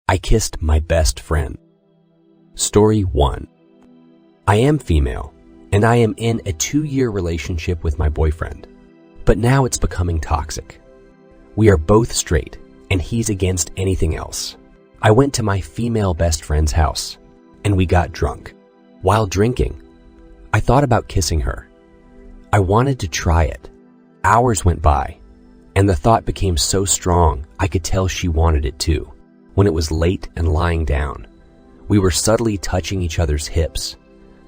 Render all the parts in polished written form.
I kissed my best friend. Story 1. I am female, and I am in a 2-year relationship with my boyfriend. But now it's becoming toxic. We are both straight, and he's against anything else. I went to my female best friend's house, and we got drunk. While drinking, I thought about kissing her. I wanted to try it. Hours went by, and the thought became so strong I could tell she wanted it too. When it was late and lying down, we were subtly touching each other's hips,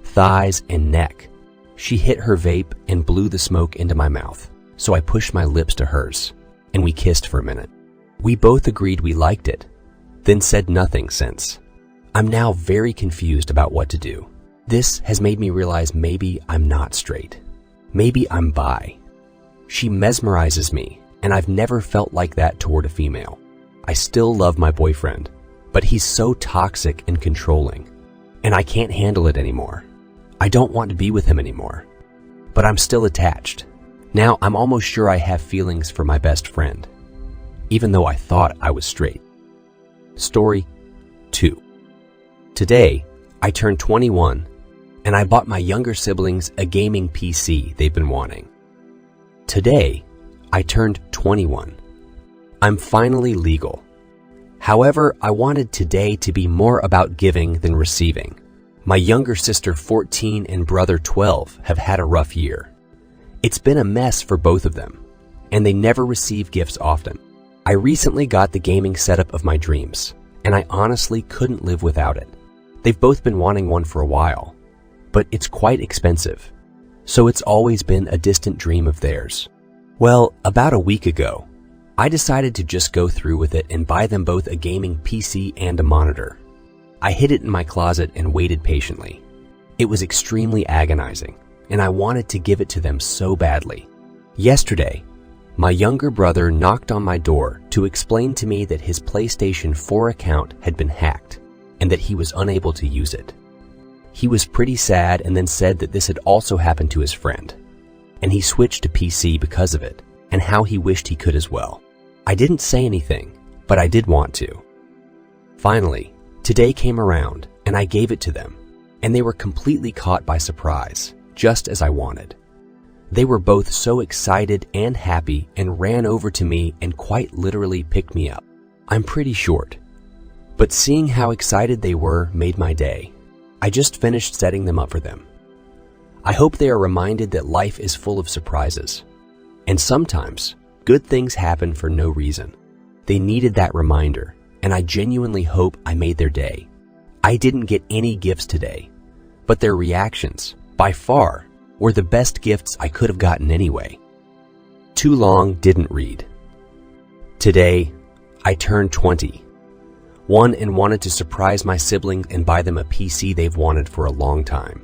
thighs, and neck. She hit her vape and blew the smoke into my mouth, so I pushed my lips to hers, and we kissed for a minute. We both agreed we liked it, then said nothing since. I'm now very confused about what to do. This has made me realize maybe I'm not straight. Maybe I'm bi. She mesmerizes me, and I've never felt like that toward a female. I still love my boyfriend, but he's so toxic and controlling, and I can't handle it anymore. I don't want to be with him anymore, but I'm still attached. Now I'm almost sure I have feelings for my best friend, even though I thought I was straight. Story 2. Today, I turned 21, and I bought my younger siblings a gaming PC they've been wanting. Today, I turned 21. I'm finally legal. However, I wanted today to be more about giving than receiving. My younger sister 14 and brother 12 have had a rough year. It's been a mess for both of them, and they never receive gifts often. I recently got the gaming setup of my dreams, and I honestly couldn't live without it. They've both been wanting one for a while, but it's quite expensive, so it's always been a distant dream of theirs. Well, about a week ago, I decided to just go through with it and buy them both a gaming PC and a monitor. I hid it in my closet and waited patiently. It was extremely agonizing, and I wanted to give it to them so badly. Yesterday, my younger brother knocked on my door to explain to me that his PlayStation 4 account had been hacked and that he was unable to use it. He was pretty sad and then said that this had also happened to his friend, and he switched to PC because of it, and how he wished he could as well. I didn't say anything, but I did want to. Finally, today came around and I gave it to them, and they were completely caught by surprise, just as I wanted. They were both so excited and happy and ran over to me and quite literally picked me up. I'm pretty short, but seeing how excited they were made my day. I just finished setting them up for them. I hope they are reminded that life is full of surprises, and sometimes good things happen for no reason. They needed that reminder, and I genuinely hope I made their day. I didn't get any gifts today, but their reactions, by far, were the best gifts I could have gotten anyway. Too long didn't read. Today, I turned 20. And wanted to surprise my siblings and buy them a PC they've wanted for a long time.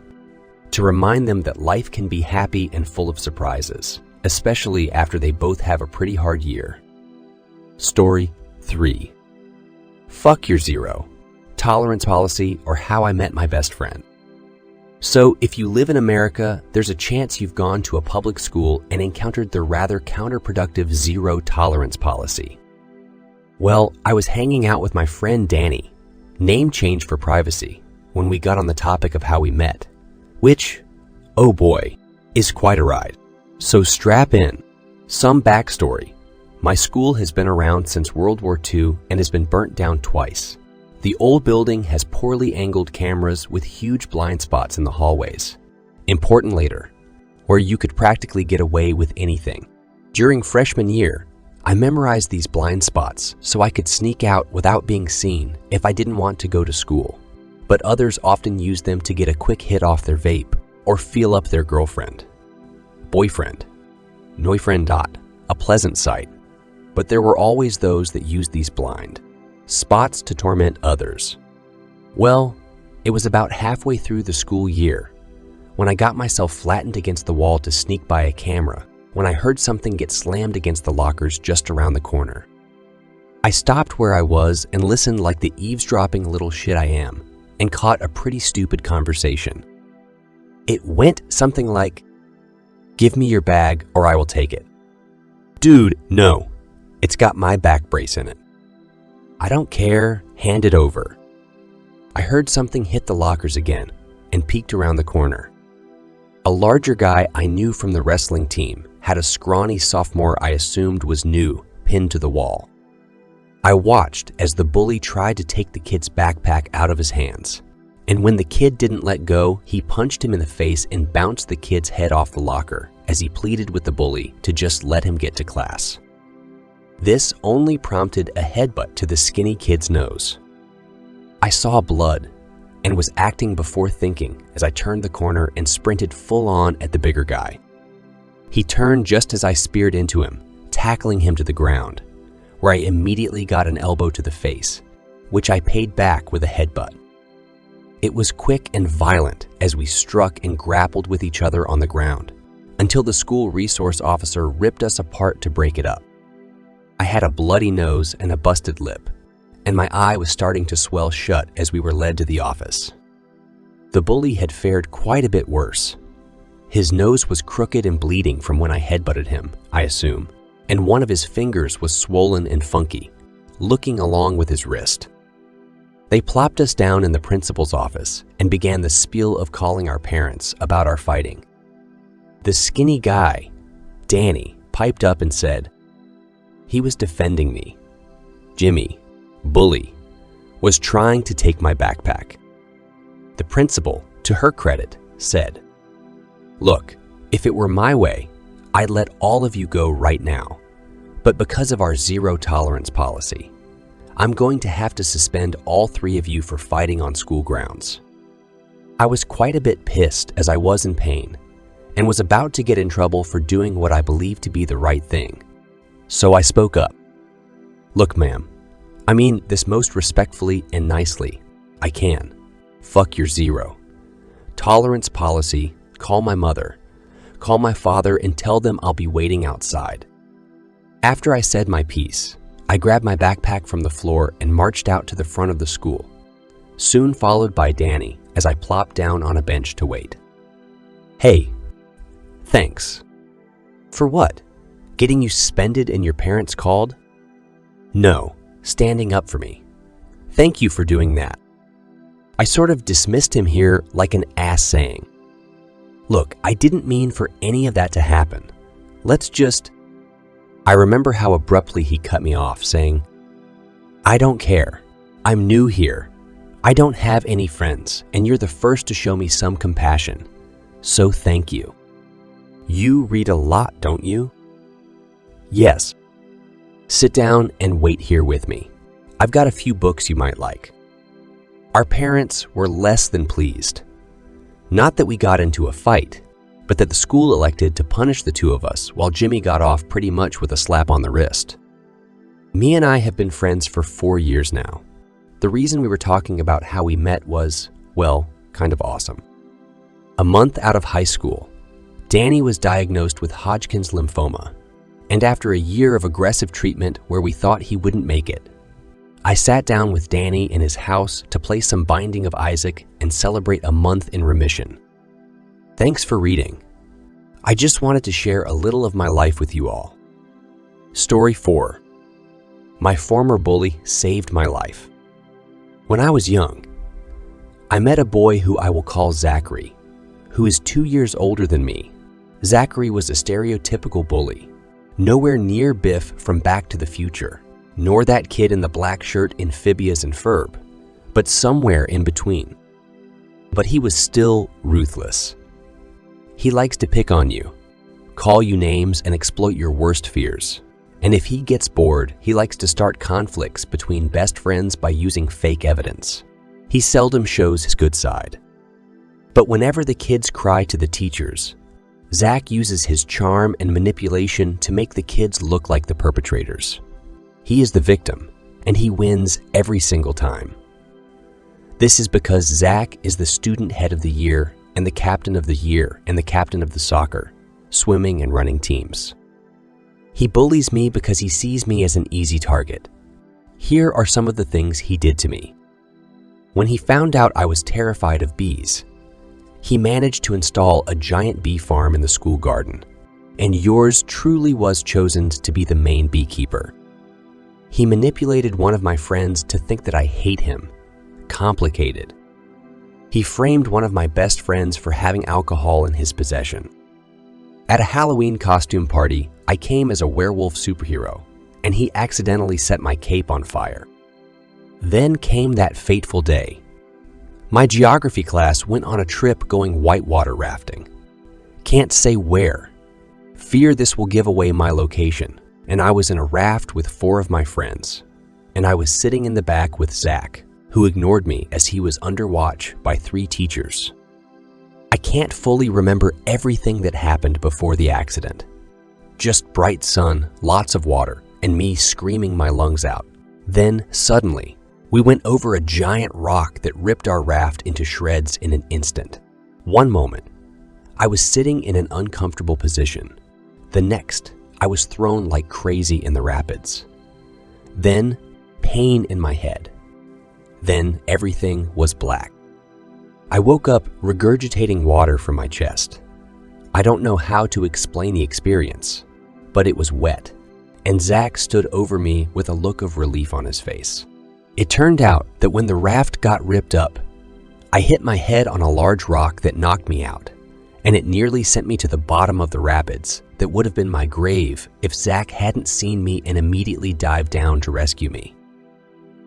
To remind them that life can be happy and full of surprises, especially after they both have a pretty hard year. Story 3. Fuck your zero, tolerance policy, or how I met my best friend. So, if you live in America, there's a chance you've gone to a public school and encountered the rather counterproductive zero tolerance policy. Well, I was hanging out with my friend Danny, name change for privacy, when we got on the topic of how we met, which, oh boy, is quite a ride. So strap in. Some backstory. My school has been around since World War II and has been burnt down twice. The old building has poorly angled cameras with huge blind spots in the hallways. Important later, where you could practically get away with anything. During freshman year, I memorized these blind spots so I could sneak out without being seen if I didn't want to go to school. But others often used them to get a quick hit off their vape or feel up their girlfriend. Boyfriend. Neufriend. A pleasant sight. But there were always those that used these blind spots to torment others. Well, it was about halfway through the school year when I got myself flattened against the wall to sneak by a camera when I heard something get slammed against the lockers just around the corner. I stopped where I was and listened like the eavesdropping little shit I am and caught a pretty stupid conversation. It went something like, "Give me your bag or I will take it." Dude, no. It's got my back brace in it. I don't care. Hand it over." I heard something hit the lockers again and peeked around the corner. A larger guy I knew from the wrestling team had a scrawny sophomore I assumed was new pinned to the wall. I watched as the bully tried to take the kid's backpack out of his hands, and when the kid didn't let go, he punched him in the face and bounced the kid's head off the locker as he pleaded with the bully to just let him get to class. This only prompted a headbutt to the skinny kid's nose. I saw blood and was acting before thinking as I turned the corner and sprinted full on at the bigger guy. He turned just as I speared into him, tackling him to the ground, where I immediately got an elbow to the face, which I paid back with a headbutt. It was quick and violent as we struck and grappled with each other on the ground, until the school resource officer ripped us apart to break it up. I had a bloody nose and a busted lip, and my eye was starting to swell shut as we were led to the office. The bully had fared quite a bit worse. His nose was crooked and bleeding from when I headbutted him, I assume, and one of his fingers was swollen and funky, looking along with his wrist. They plopped us down in the principal's office and began the spiel of calling our parents about our fighting. The skinny guy, Danny, piped up and said, "He was defending me. Jimmy, bully, was trying to take my backpack." The principal, to her credit, said, "Look, if it were my way, I'd let all of you go right now. But because of our zero tolerance policy, I'm going to have to suspend all 3 of you for fighting on school grounds." I was quite a bit pissed as I was in pain and was about to get in trouble for doing what I believed to be the right thing. So I spoke up. "Look, ma'am, I mean this most respectfully and nicely. I can. Fuck your zero tolerance policy. Call my mother, call my father, and tell them I'll be waiting outside." After I said my piece, I grabbed my backpack from the floor and marched out to the front of the school, soon followed by Danny as I plopped down on a bench to wait. "Hey, thanks." "For what? Getting you suspended and your parents called?" "No, standing up for me. Thank you for doing that." I sort of dismissed him here like an ass saying, "Look, I didn't mean for any of that to happen. Let's just..." I remember how abruptly he cut me off, saying, "I don't care. I'm new here. I don't have any friends, and you're the first to show me some compassion. So thank you. You read a lot, don't you?" "Yes." "Sit down and wait here with me. I've got a few books you might like." Our parents were less than pleased. Not that we got into a fight, but that the school elected to punish the 2 of us while Jimmy got off pretty much with a slap on the wrist. Me and I have been friends for 4 years now. The reason we were talking about how we met was, well, kind of awesome. A month out of high school, Danny was diagnosed with Hodgkin's lymphoma, and after a year of aggressive treatment where we thought he wouldn't make it, I sat down with Danny in his house to play some Binding of Isaac and celebrate a month in remission. Thanks for reading. I just wanted to share a little of my life with you all. Story 4. My former bully saved my life. When I was young, I met a boy who I will call Zachary, who is 2 years older than me. Zachary was a stereotypical bully, nowhere near Biff from Back to the Future, nor that kid in the black shirt in Phineas and Ferb, but somewhere in between. But he was still ruthless. He likes to pick on you, call you names, and exploit your worst fears. And if he gets bored, he likes to start conflicts between best friends by using fake evidence. He seldom shows his good side. But whenever the kids cry to the teachers, Zach uses his charm and manipulation to make the kids look like the perpetrators. He is the victim, and he wins every single time. This is because Zach is the student head of the year and the captain of the year and the captain of the soccer, swimming, and running teams. He bullies me because he sees me as an easy target. Here are some of the things he did to me. When he found out I was terrified of bees, he managed to install a giant bee farm in the school garden, and yours truly was chosen to be the main beekeeper. He manipulated one of my friends to think that I hate him. Complicated. He framed one of my best friends for having alcohol in his possession. At a Halloween costume party, I came as a werewolf superhero, and he accidentally set my cape on fire. Then came that fateful day. My geography class went on a trip going whitewater rafting. Can't say where. Fear this will give away my location, and I was in a raft with 4 of my friends, and I was sitting in the back with Zach, who ignored me as he was under watch by 3 teachers. I can't fully remember everything that happened before the accident. Just bright sun, lots of water, and me screaming my lungs out. Then, suddenly, we went over a giant rock that ripped our raft into shreds in an instant. One moment, I was sitting in an uncomfortable position. The next, I was thrown like crazy in the rapids. Then, pain in my head. Then, everything was black. I woke up regurgitating water from my chest. I don't know how to explain the experience, but it was wet, and Zach stood over me with a look of relief on his face. It turned out that when the raft got ripped up, I hit my head on a large rock that knocked me out, and it nearly sent me to the bottom of the rapids that would have been my grave if Zach hadn't seen me and immediately dived down to rescue me.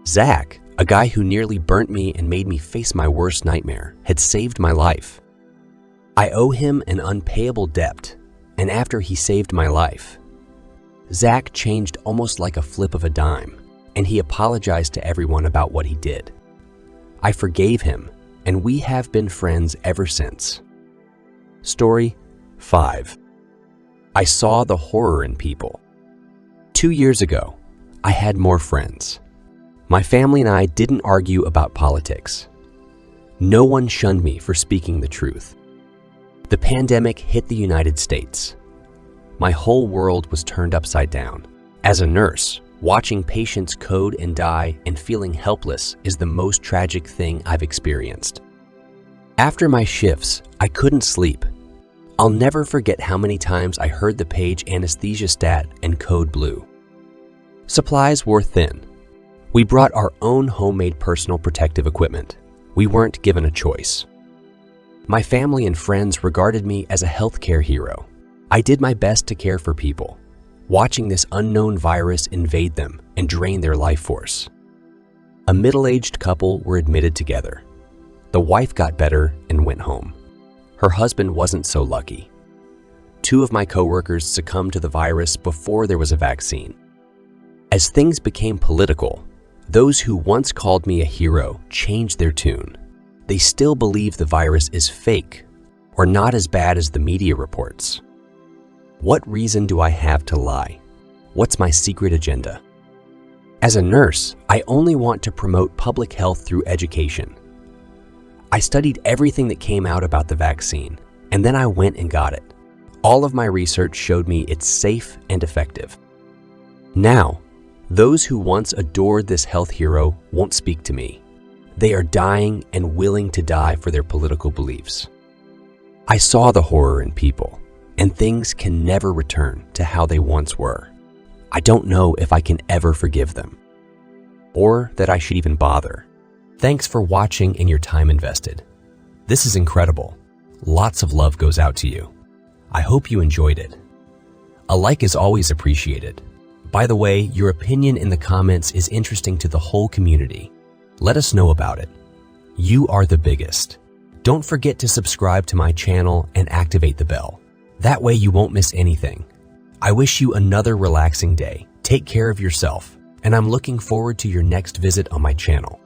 Zach, a guy who nearly burnt me and made me face my worst nightmare, had saved my life. I owe him an unpayable debt, and after he saved my life, Zach changed almost like a flip of a dime, and he apologized to everyone about what he did. I forgave him, and we have been friends ever since. Story 5. I saw the horror in people. 2 years ago, I had more friends. My family and I didn't argue about politics. No one shunned me for speaking the truth. The pandemic hit the United States. My whole world was turned upside down. As a nurse, watching patients code and die and feeling helpless is the most tragic thing I've experienced. After my shifts, I couldn't sleep. I'll never forget how many times I heard the page anesthesia stat and code blue. Supplies were thin. We brought our own homemade personal protective equipment. We weren't given a choice. My family and friends regarded me as a healthcare hero. I did my best to care for people, watching this unknown virus invade them and drain their life force. A middle-aged couple were admitted together. The wife got better and went home. Her husband wasn't so lucky. 2 of my coworkers succumbed to the virus before there was a vaccine. As things became political, those who once called me a hero changed their tune. They still believe the virus is fake or not as bad as the media reports. What reason do I have to lie? What's my secret agenda? As a nurse, I only want to promote public health through education. I studied everything that came out about the vaccine, and then I went and got it. All of my research showed me it's safe and effective. Now, those who once adored this health hero won't speak to me. They are dying and willing to die for their political beliefs. I saw the horror in people, and things can never return to how they once were. I don't know if I can ever forgive them, or that I should even bother. Thanks for watching and your time invested. This is incredible. Lots of love goes out to you. I hope you enjoyed it. A like is always appreciated. By the way, your opinion in the comments is interesting to the whole community. Let us know about it. You are the biggest. Don't forget to subscribe to my channel and activate the bell. That way you won't miss anything. I wish you another relaxing day. Take care of yourself, and I'm looking forward to your next visit on my channel.